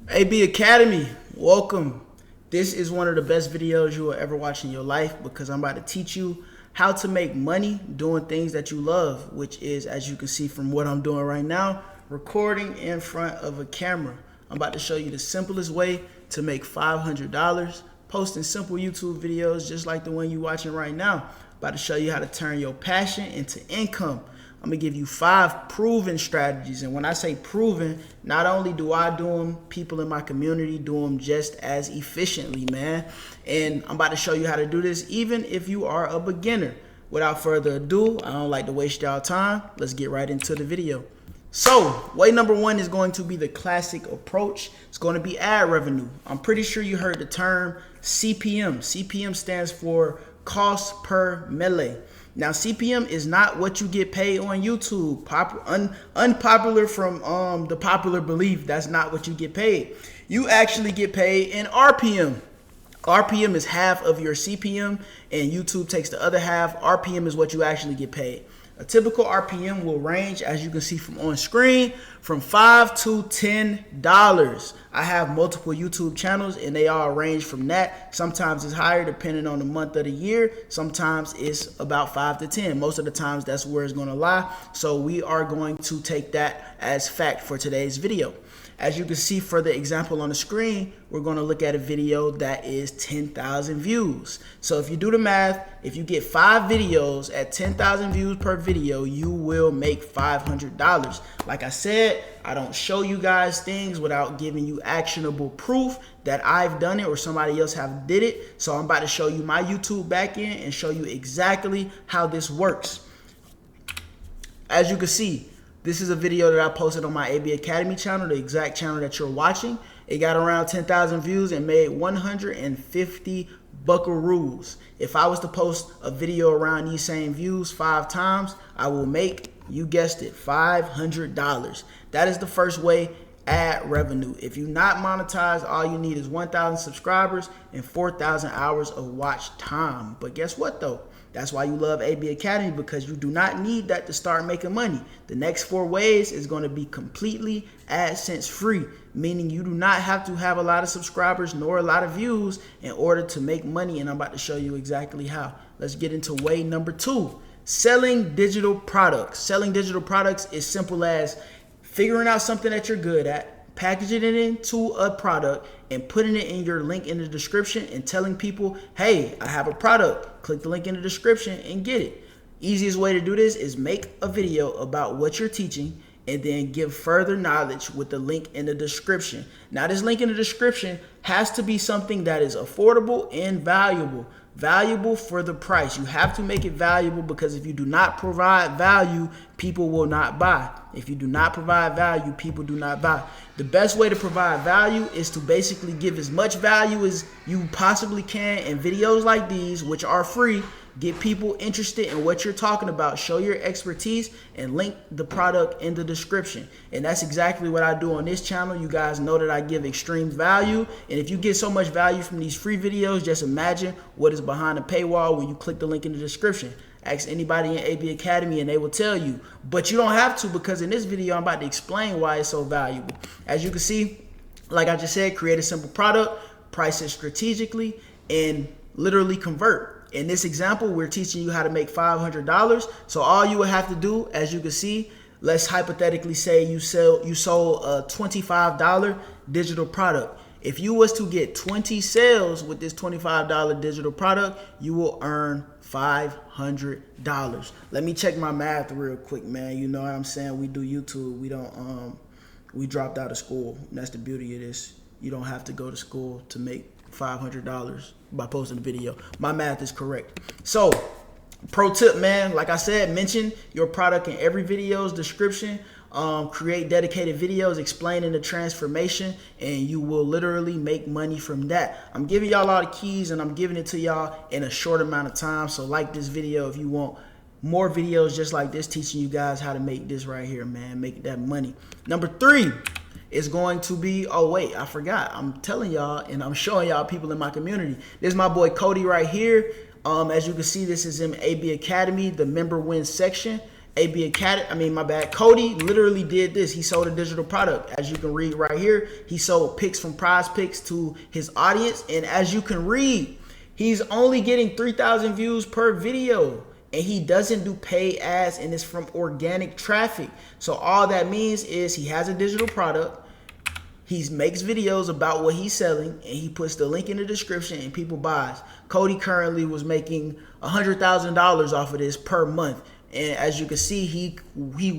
AB Academy, welcome. This is one of the best videos you will ever watch in your life because I'm about to teach you how to make money doing things that you love, which is, as you can see from what I'm doing right now, recording in front of a camera. I'm about to show you the simplest way to make $500 posting simple YouTube videos just like the one you're watching right now. About to show you how to turn your passion into income. I'm gonna give you 5 proven strategies, and when I say proven, not only do I do them, people in my community do them just as efficiently, man. And I'm about to show you how to do this even if you are a beginner. Without further ado, I don't like to waste y'all time. Let's get right into the video. So, way number 1 is going to be the classic approach. It's going to be ad revenue. I'm pretty sure you heard the term CPM. CPM stands for cost per melee. Now, CPM is not what you get paid on YouTube. Unpopular from the popular belief, that's not what you get paid. You actually get paid in RPM. RPM is half of your CPM, and YouTube takes the other half. RPM is what you actually get paid. A typical RPM will range, as you can see from on screen, from $5 to $10. I have multiple YouTube channels and they all range from that. Sometimes it's higher depending on the month of the year. Sometimes it's about 5 to 10. Most of the times that's where it's going to lie. So we are going to take that as fact for today's video. As you can see for the example on the screen, we're going to look at a video that is 10,000 views. So if you do the math, if you get 5 videos at 10,000 views per video, you will make $500. Like I said, I don't show you guys things without giving you actionable proof that I've done it or somebody else have did it. So I'm about to show you my YouTube backend and show you exactly how this works. As you can see, this is a video that I posted on my AB Academy channel, the exact channel that you're watching. It got around 10,000 views and made 150 buckaroos. If I was to post a video around these same views 5 times, I will make, you guessed it, $500. That is the first way, ad revenue. If you're not monetized, all you need is 1,000 subscribers and 4,000 hours of watch time. But guess what though? That's why you love AB Academy, because you do not need that to start making money. The next 4 ways is going to be completely AdSense free, meaning you do not have to have a lot of subscribers nor a lot of views in order to make money, and I'm about to show you exactly how. Let's get into way number 2, selling digital products. Selling digital products is simple as figuring out something that you're good at, packaging it into a product and putting it in your link in the description and telling people, hey, I have a product. Click the link in the description and get it. Easiest way to do this is make a video about what you're teaching and then give further knowledge with the link in the description. Now, this link in the description has to be something that is affordable and valuable. Valuable for the price. You have to make it valuable, because if you do not provide value, people will not buy. If you do not provide value, people do not buy. The best way to provide value is to basically give as much value as you possibly can in videos like these, which are free. Get people interested in what you're talking about, show your expertise, and link the product in the description. And that's exactly what I do on this channel. You guys know that I give extreme value, and if you get so much value from these free videos, just imagine what is behind the paywall when you click the link in the description. Ask anybody in AB Academy and they will tell you, but you don't have to, because in this video I'm about to explain why it's so valuable. As you can see, like I just said, create a simple product, price it strategically, and literally convert. In this example, we're teaching you how to make $500. So all you would have to do, as you can see, let's hypothetically say you sold a $25 digital product. If you was to get 20 sales with this $25 digital product, you will earn $500. Let me check my math real quick, man. You know what I'm saying? We do YouTube. We don't we dropped out of school. And that's the beauty of this. You don't have to go to school to make $500 by posting a video. My math is correct. So, pro tip, man, like I said, mention your product in every video's description. Create dedicated videos explaining the transformation, and you will literally make money from that. I'm giving y'all all the keys, and I'm giving it to y'all in a short amount of time. So like this video if you want more videos just like this, teaching you guys how to make this right here, man. Make that money. Number 3 is going to be, oh wait, I forgot. I'm telling y'all and I'm showing y'all people in my community. This is my boy Cody right here. As you can see, this is in AB Academy, the member win section. AB Academy, I mean, my bad. Cody literally did this. He sold a digital product. As you can read right here, he sold picks from Prize Picks to his audience. And as you can read, he's only getting 3,000 views per video. And he doesn't do paid ads, and it's from organic traffic. So all that means is he has a digital product. He makes videos about what he's selling, and he puts the link in the description, and people buys. Cody currently was making $100,000 off of this per month. And as you can see, he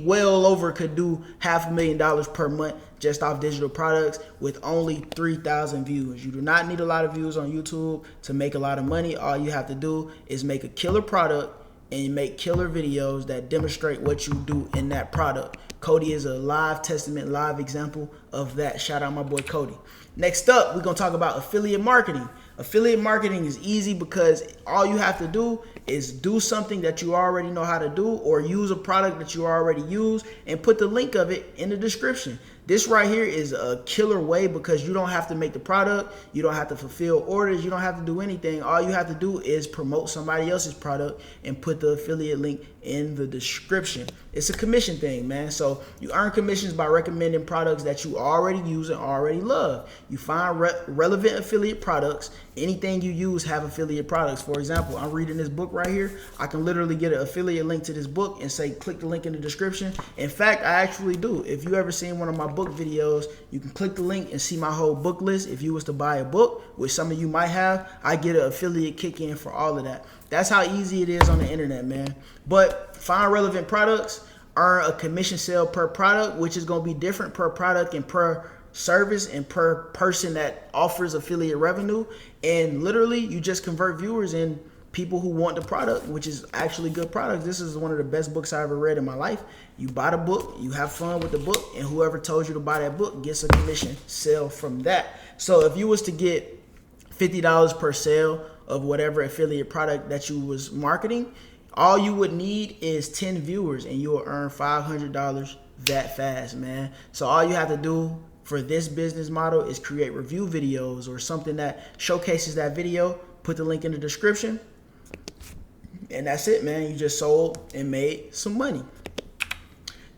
well over could do $500,000 per month just off digital products with only 3,000 views. You do not need a lot of views on YouTube to make a lot of money. All you have to do is make a killer product and make killer videos that demonstrate what you do in that product. Cody is a live testament, live example of that. Shout out my boy Cody. Next up, we're going to talk about affiliate marketing. Affiliate marketing is easy because all you have to do is do something that you already know how to do, or use a product that you already use and put the link of it in the description. This right here is a killer way because you don't have to make the product. You don't have to fulfill orders. You don't have to do anything. All you have to do is promote somebody else's product and put the affiliate link in the description. It's a commission thing, man. So you earn commissions by recommending products that you already use and already love. You find relevant affiliate products. Anything you use have affiliate products. For example, I'm reading this book right here. I can literally get an affiliate link to this book and say, click the link in the description. In fact, I actually do. If you ever seen one of my book videos, you can click the link and see my whole book list. If you was to buy a book, which some of you might have, I get an affiliate kick in for all of that. That's how easy it is on the internet, man. But find relevant products, earn a commission sale per product, which is going to be different per product and per service and per person that offers affiliate revenue. And literally you just convert viewers and people who want the product, which is actually good product. This is one of the best books I ever read in my life. You buy the book, you have fun with the book, and whoever told you to buy that book gets a commission sale from that. So if you was to get $50 per sale of whatever affiliate product that you was marketing, all you would need is 10 viewers and you will earn $500 that fast, man. So all you have to do for this business model is create review videos or something that showcases that video. Put the link in the description, and that's it, man. You just sold and made some money.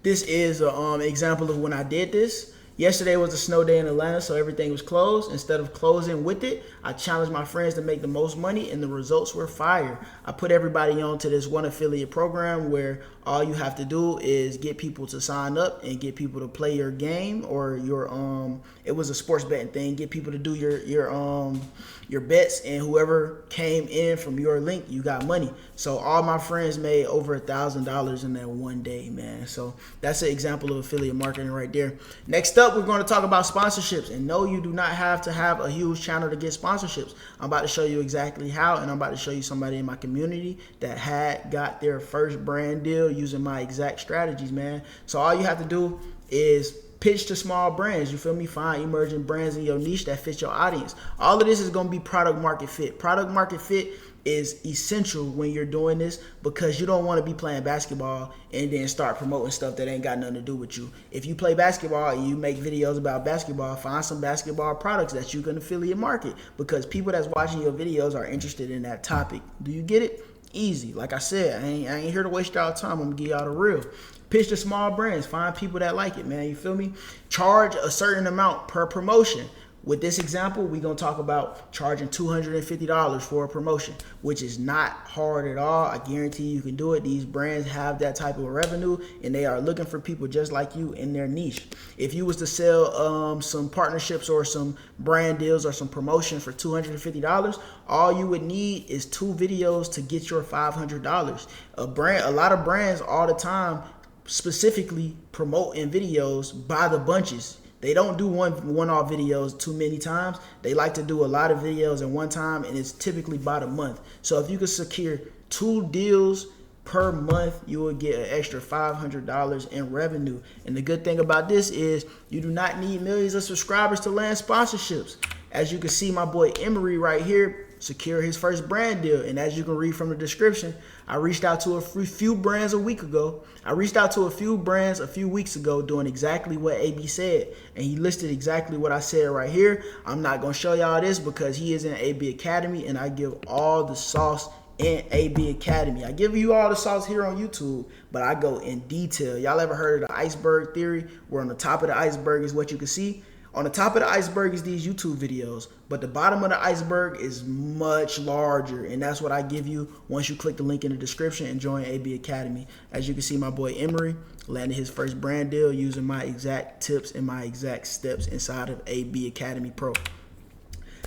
This is an example of when I did this. Yesterday was a snow day in Atlanta, so everything was closed. Instead of closing with it, I challenged my friends to make the most money, and the results were fire. I put everybody on to this one affiliate program where all you have to do is get people to sign up and get people to play your game or your it was a sports betting thing. Get people to do your bets, and whoever came in from your link, you got money. So all my friends made over $1,000 in that one day, man. So that's an example of affiliate marketing right there. Next up, we're going to talk about sponsorships. And no, you do not have to have a huge channel to get sponsorships. I'm about to show you exactly how, and I'm about to show you somebody in my community that got their first brand deal using my exact strategies, man. So all you have to do is pitch to small brands. You feel me? Find emerging brands in your niche that fit your audience. All of this is going to be product market fit. Product market fit is essential when you're doing this because you don't want to be playing basketball and then start promoting stuff that ain't got nothing to do with you. If you play basketball and you make videos about basketball, find some basketball products that you can affiliate market because people that's watching your videos are interested in that topic. Do you get it? Easy. Like I said, I ain't here to waste y'all time. I'm gonna give y'all the real. Pitch to small brands. Find people that like it, man. You feel me? Charge a certain amount per promotion. With this example, we're going to talk about charging $250 for a promotion, which is not hard at all. I guarantee you can do it. These brands have that type of revenue, and they are looking for people just like you in their niche. If you was to sell some partnerships or some brand deals or some promotion for $250, all you would need is 2 videos to get your $500. A lot of brands all the time specifically promote in videos by the bunches. They don't do one-off videos too many times. They like to do a lot of videos in one time, and it's typically by the month. So if you could secure 2 deals per month, you will get an extra $500 in revenue. And the good thing about this is you do not need millions of subscribers to land sponsorships. As you can see, my boy Emery right here secure his first brand deal. And as you can read from the description, I reached out to a few brands a week ago. I reached out to a few brands a few weeks ago doing exactly what AB said. And he listed exactly what I said right here. I'm not going to show y'all this because he is in AB Academy and I give all the sauce in AB Academy. I give you all the sauce here on YouTube, but I go in detail. Y'all ever heard of the iceberg theory, where on the top of the iceberg is what you can see? On the top of the iceberg is these YouTube videos, but the bottom of the iceberg is much larger, and that's what I give you once you click the link in the description and join AB Academy. As you can see, my boy Emery landed his first brand deal using my exact tips and my exact steps inside of AB Academy Pro.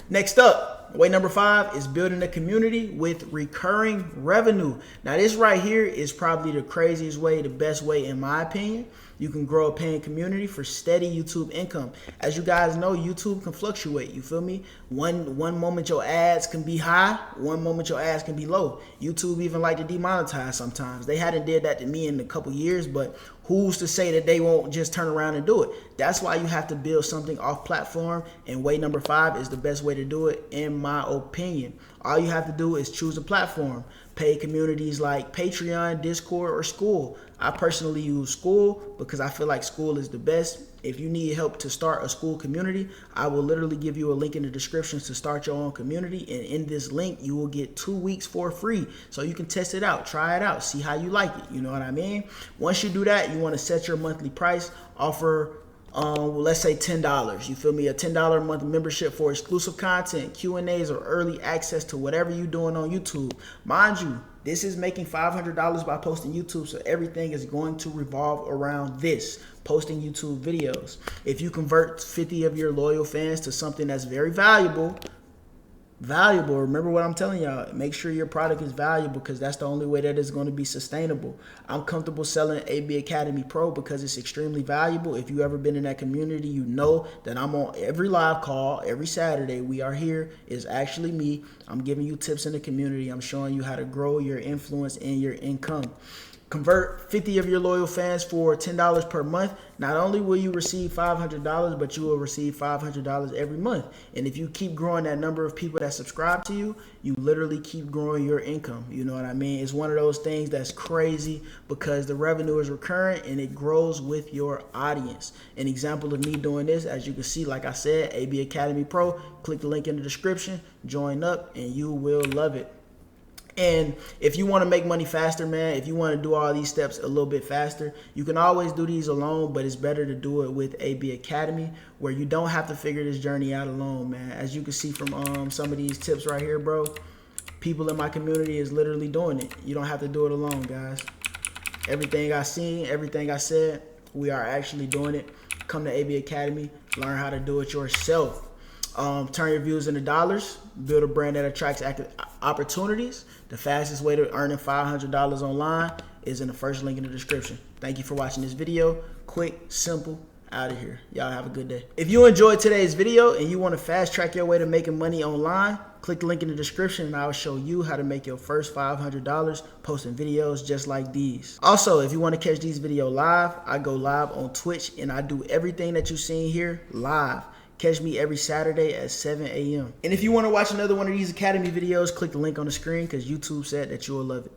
Next up, way number 5 is building a community with recurring revenue. Now this right here is probably the craziest way, the best way in my opinion. You can grow a paying community for steady YouTube income. As you guys know, YouTube can fluctuate, you feel me? One moment your ads can be high, one moment your ads can be low. YouTube even like to demonetize sometimes. They hadn't did that to me in a couple years, but who's to say that they won't just turn around and do it? That's why you have to build something off platform, and way number 5 is the best way to do it in my opinion. All you have to do is choose a platform. Paid communities like Patreon, Discord, or School. I personally use School because I feel like School is the best. If you need help to start a School community, I will literally give you a link in the description to start your own community, and in this link you will get 2 weeks for free, so you can test it out, try it out, see how you like it, you know what I mean? Once you do that, you want to set your monthly price, offer let's say $10, you feel me? A $10 a month membership for exclusive content, Q&As, or early access to whatever you're doing on YouTube. Mind you, this is making $500 by posting YouTube, so everything is going to revolve around this, posting YouTube videos. If you convert 50 of your loyal fans to something that's very valuable, remember what I'm telling y'all, make sure your product is valuable, because that's the only way that it's going to be sustainable. I'm comfortable selling AB Academy Pro because it's extremely valuable. If you ever been in that community, you know that I'm on every live call every Saturday. We are here. It's actually me. I'm giving you tips in the community. I'm showing you how to grow your influence and your income. Convert 50 of your loyal fans for $10 per month. Not only will you receive $500, but you will receive $500 every month. And if you keep growing that number of people that subscribe to you, you literally keep growing your income. You know what I mean? It's one of those things that's crazy because the revenue is recurrent and it grows with your audience. An example of me doing this, as you can see, like I said, AB Academy Pro, click the link in the description, join up, and you will love it. And if you want to make money faster, man, if you want to do all these steps a little bit faster, you can always do these alone, but it's better to do it with AB Academy, where you don't have to figure this journey out alone, man. As you can see from some of these tips right here, bro, people in my community is literally doing it. You don't have to do it alone, guys. Everything I seen, everything I said, we are actually doing it. Come to AB Academy, learn how to do it yourself. Turn your views into dollars, build a brand that attracts opportunities. The fastest way to earning $500 online is in the first link in the description. Thank you for watching this video. Quick, simple, out of here. Y'all have a good day. If you enjoyed today's video and you want to fast track your way to making money online, click the link in the description and I'll show you how to make your first $500 posting videos just like these. Also, if you want to catch these videos live, I go live on Twitch and I do everything that you've seen here live. Catch me every Saturday at 7 a.m. And if you want to watch another one of these Academy videos, click the link on the screen because YouTube said that you will love it.